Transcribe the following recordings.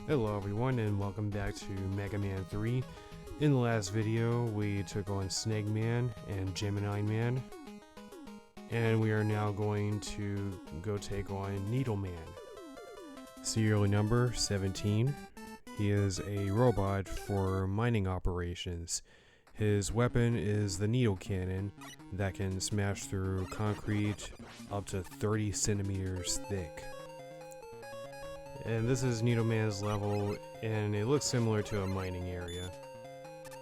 Hello everyone and welcome back to Mega Man 3. In the last video we took on Snake Man and Gemini Man. And we are now going to go take on Needle Man. Serial number 17. He is a robot for mining operations. His weapon is the needle cannon that can smash through concrete up to 30 centimeters thick. And this is Needle Man's level, and it looks similar to a mining area.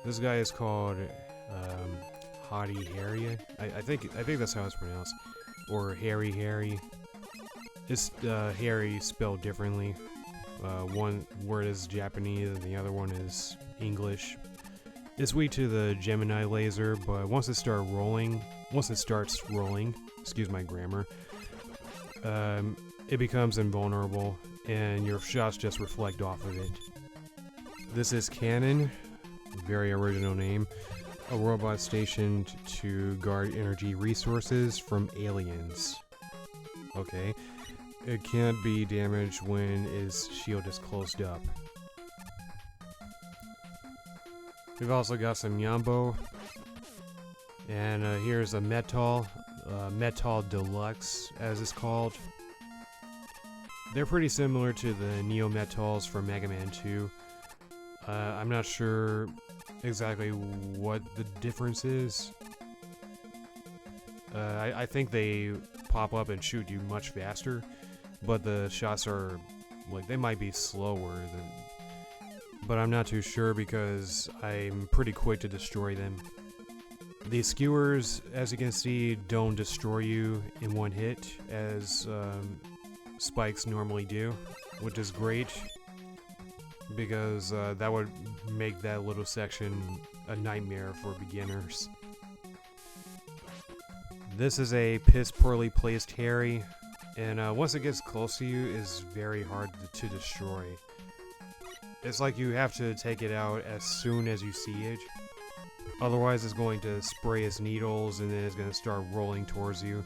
This guy is called Hottie Harry. I think that's how it's pronounced, or Harry. It's Harry spelled differently. One word is Japanese, and the other one is English. It's weak to the Gemini laser, but once it starts rolling, excuse my grammar, it becomes invulnerable, and your shots just reflect off of it. This is Cannon, very original name, a robot stationed to guard energy resources from aliens. Okay, it can't be damaged when its shield is closed up. We've also got some Yambo, and here's a Metal Deluxe, as it's called. They're pretty similar to the Neo Metals from Mega Man 2. I'm not sure exactly what the difference is. I think they pop up and shoot you much faster, but the shots are, like, they might be slower than... But I'm not too sure because I'm pretty quick to destroy them. These skewers, as you can see, don't destroy you in one hit, as spikes normally do, which is great because that would make that little section a nightmare for beginners. This is a piss poorly placed Harry, and once it gets close to you, it's very hard to destroy. It's like you have to take it out as soon as you see it, otherwise it's going to spray its needles and then it's going to start rolling towards you,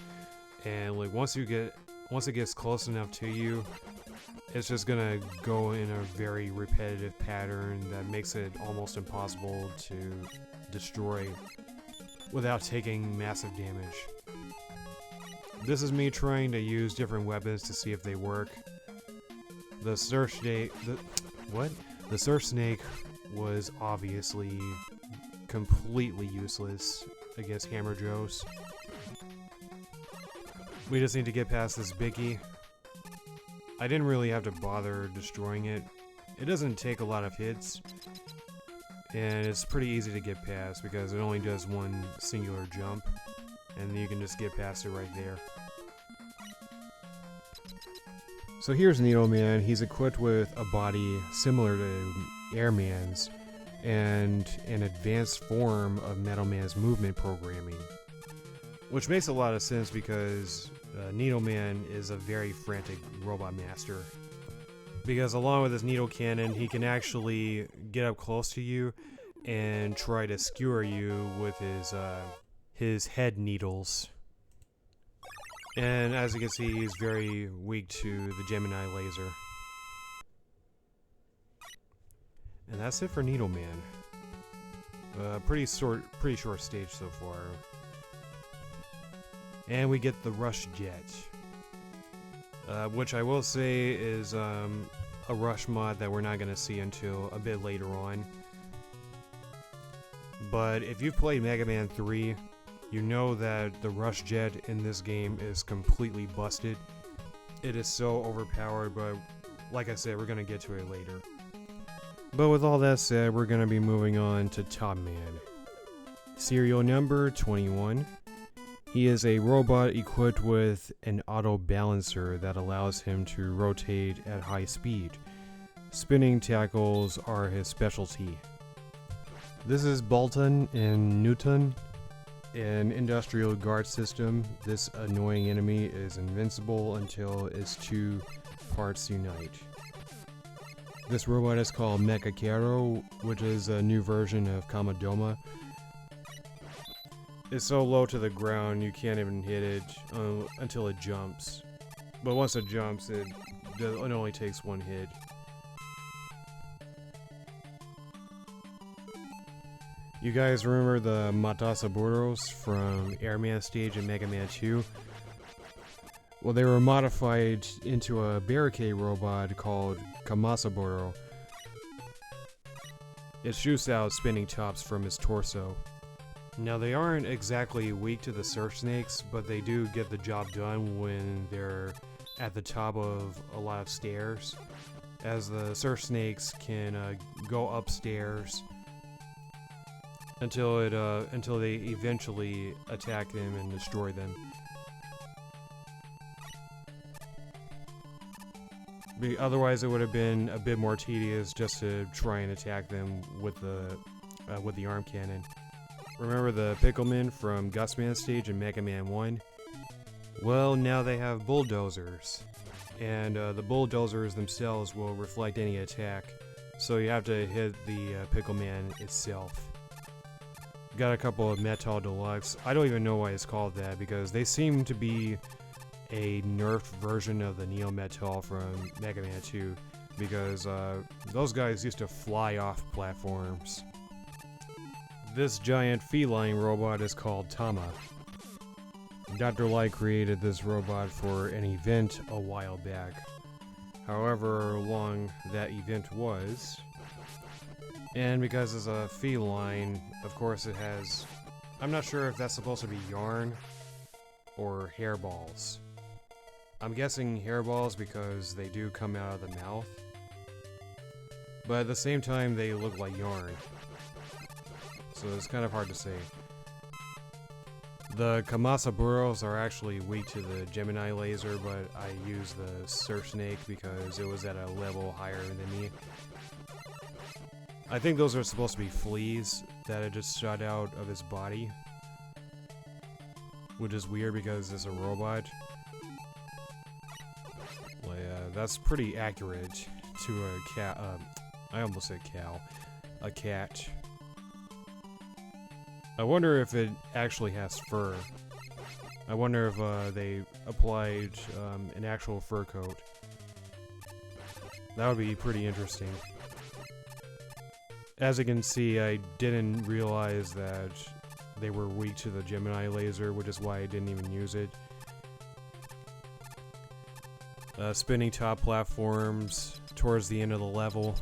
and like once it gets close enough to you, it's just gonna go in a very repetitive pattern that makes it almost impossible to destroy without taking massive damage. This is me trying to use different weapons to see if they work. The Surf Snake was obviously completely useless against Hammer Joes. We just need to get past this Biggie. I didn't really have to bother destroying it. It doesn't take a lot of hits, and it's pretty easy to get past because it only does one singular jump, and you can just get past it right there. So here's Needle Man. He's equipped with a body similar to Airman's and an advanced form of Metal Man's movement programming, which makes a lot of sense because Needle Man is a very frantic robot master. Because along with his needle cannon, he can actually get up close to you and try to skewer you with his head needles. And as you can see, he's very weak to the Gemini laser. And that's it for Needle Man. Pretty short stage so far. And we get the Rush Jet, which I will say is a Rush mod that we're not going to see until a bit later on. But if you've played Mega Man 3, you know that the Rush Jet in this game is completely busted. It is so overpowered, but like I said, we're going to get to it later. But with all that said, we're going to be moving on to Top Man. Serial number 21. He is a robot equipped with an auto balancer that allows him to rotate at high speed. Spinning tackles are his specialty. This is Bolton and Newton, an industrial guard system. This annoying enemy is invincible until its two parts unite. This robot is called Mecha Karo, which is a new version of Kamadoma. It's so low to the ground you can't even hit it until it jumps. But once it jumps, it only takes one hit. You guys remember the Matasaburos from Airman stage in Mega Man 2? Well, they were modified into a barricade robot called Kamasaburo. It shoots out spinning tops from his torso. Now, they aren't exactly weak to the surf snakes, but they do get the job done when they're at the top of a lot of stairs, as the surf snakes can go upstairs until they eventually attack them and destroy them. Otherwise, it would have been a bit more tedious just to try and attack them with the arm cannon. Remember the Pickleman from Gusman stage in Mega Man 1? Well, now they have bulldozers, and the bulldozers themselves will reflect any attack, so you have to hit the Pickleman itself. Got a couple of Metal Deluxe. I don't even know why it's called that, because they seem to be a nerfed version of the Neo Metal from Mega Man 2, because those guys used to fly off platforms. This giant feline robot is called Tama. Dr. Light created this robot for an event a while back. However long that event was, and because it's a feline, of course it has... I'm not sure if that's supposed to be yarn or hairballs. I'm guessing hairballs because they do come out of the mouth, but at the same time they look like yarn, so it's kind of hard to say. The Kamasaburos are actually weak to the Gemini laser, but I used the Surf Snake because it was at a level higher than me. I think those are supposed to be fleas that it just shot out of his body, which is weird because it's a robot. Well, yeah, that's pretty accurate to a cat. I almost said cow. A cat. I wonder if it actually has fur. I wonder if they applied an actual fur coat. That would be pretty interesting. As you can see, I didn't realize that they were weak to the Gemini laser, which is why I didn't even use it. Spinning top platforms towards the end of the level.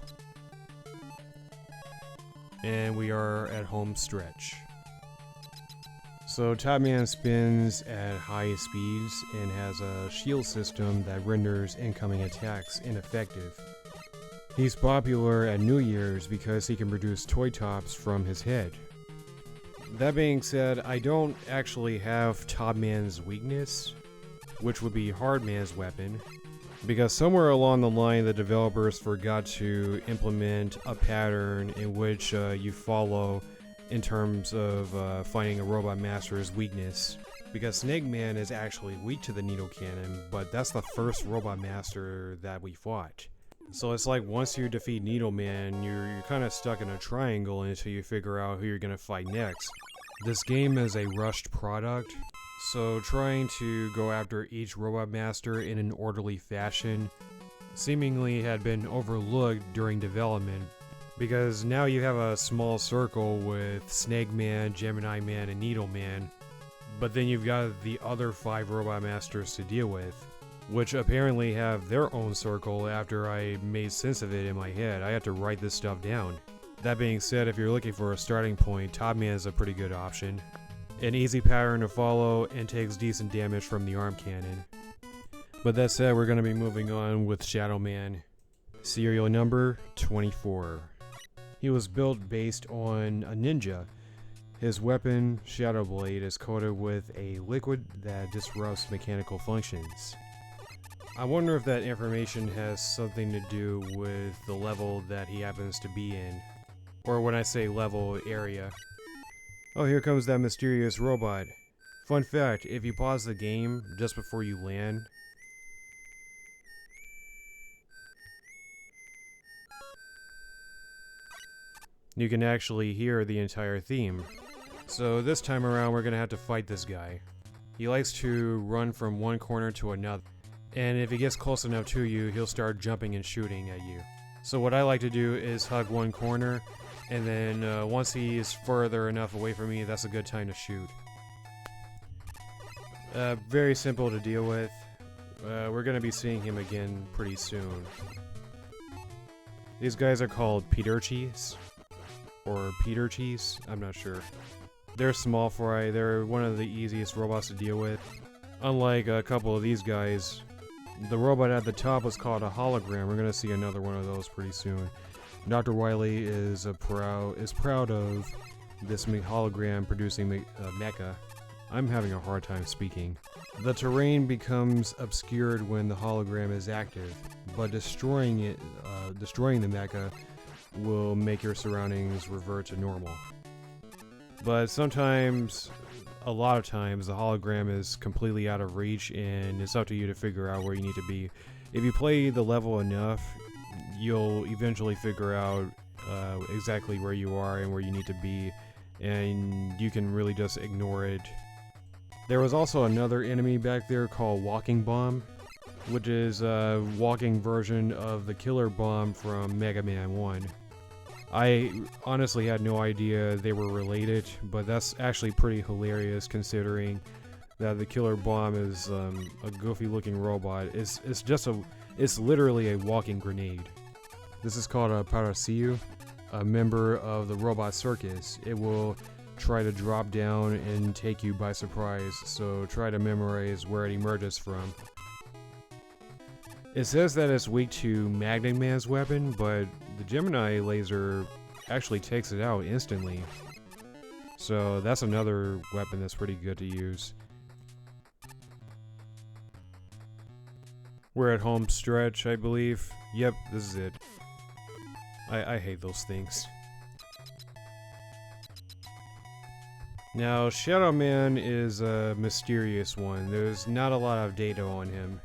And we are at home stretch. So Top Man spins at high speeds and has a shield system that renders incoming attacks ineffective. He's popular at New Year's because he can produce toy tops from his head. That being said, I don't actually have Top Man's weakness, which would be Hard Man's weapon, because somewhere along the line the developers forgot to implement a pattern in which you follow in terms of finding a Robot Master's weakness. Because Snake Man is actually weak to the Needle Cannon, but that's the first Robot Master that we fought. So it's like once you defeat Needle Man, you're kind of stuck in a triangle until you figure out who you're going to fight next. This game is a rushed product, so trying to go after each Robot Master in an orderly fashion seemingly had been overlooked during development, because now you have a small circle with Snake Man, Gemini Man, and Needle Man, but then you've got the other 5 Robot Masters to deal with, which apparently have their own circle after I made sense of it in my head. I had to write this stuff down. That being said, if you're looking for a starting point, Top Man is a pretty good option. An easy pattern to follow and takes decent damage from the arm cannon. But that said, we're going to be moving on with Shadow Man. Serial number 24. He was built based on a ninja. His weapon, Shadow Blade, is coated with a liquid that disrupts mechanical functions. I wonder if that information has something to do with the level that he happens to be in. Or when I say level, area. Oh, here comes that mysterious robot. Fun fact, if you pause the game just before you land, you can actually hear the entire theme. So this time around we're gonna have to fight this guy. He likes to run from one corner to another, and if he gets close enough to you, he'll start jumping and shooting at you. So what I like to do is hug one corner And then once he's further enough away from me, that's a good time to shoot. Very simple to deal with. We're going to be seeing him again pretty soon. These guys are called Peterchis. Or Peterchis, I'm not sure. They're small fry, they're one of the easiest robots to deal with. Unlike a couple of these guys, the robot at the top was called a hologram. We're going to see another one of those pretty soon. Dr. Wily is proud of this hologram producing mecha. I'm having a hard time speaking. The terrain becomes obscured when the hologram is active, but destroying the mecha will make your surroundings revert to normal. But sometimes, a lot of times, the hologram is completely out of reach, and it's up to you to figure out where you need to be. If you play the level enough, you'll eventually figure out exactly where you are and where you need to be, and you can really just ignore it. There was also another enemy back there called Walking Bomb, which is a walking version of the killer bomb from Mega Man 1. I honestly had no idea they were related, but that's actually pretty hilarious considering that the killer bomb is a goofy looking robot. It's literally a walking grenade. This is called a Parasiu, a member of the robot circus. It will try to drop down and take you by surprise, so try to memorize where it emerges from. It says that it's weak to Magnet Man's weapon, but the Gemini laser actually takes it out instantly. So that's another weapon that's pretty good to use. We're at home stretch, I believe. Yep, this is it. I hate those things. Now, Shadow Man is a mysterious one. There's not a lot of data on him.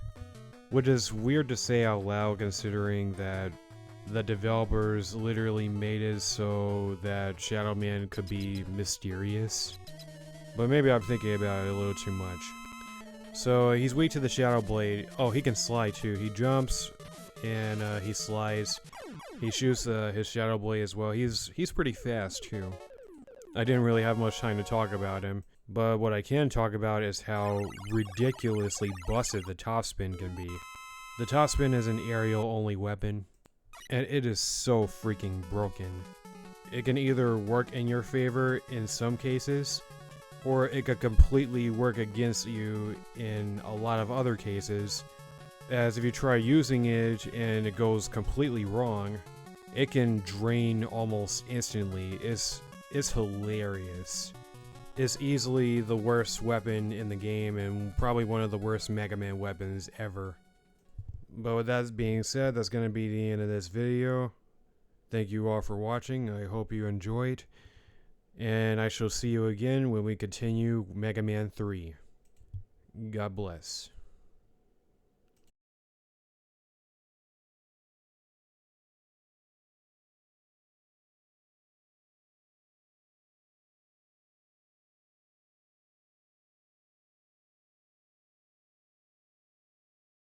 Which is weird to say out loud considering that the developers literally made it so that Shadow Man could be mysterious. But maybe I'm thinking about it a little too much. So he's weak to the Shadow Blade. Oh, he can slide too. He jumps and he slides. He shoots his Shadow Blade as well. He's pretty fast too. I didn't really have much time to talk about him. But what I can talk about is how ridiculously busted the top spin can be. The top spin is an aerial only weapon, and it is so freaking broken. It can either work in your favor in some cases, or it could completely work against you in a lot of other cases, as if you try using it and it goes completely wrong, it can drain almost instantly. It's hilarious. It's easily the worst weapon in the game and probably one of the worst Mega Man weapons ever. But with that being said, that's going to be the end of this video. Thank you all for watching. I hope you enjoyed. And I shall see you again when we continue Mega Man 3. God bless.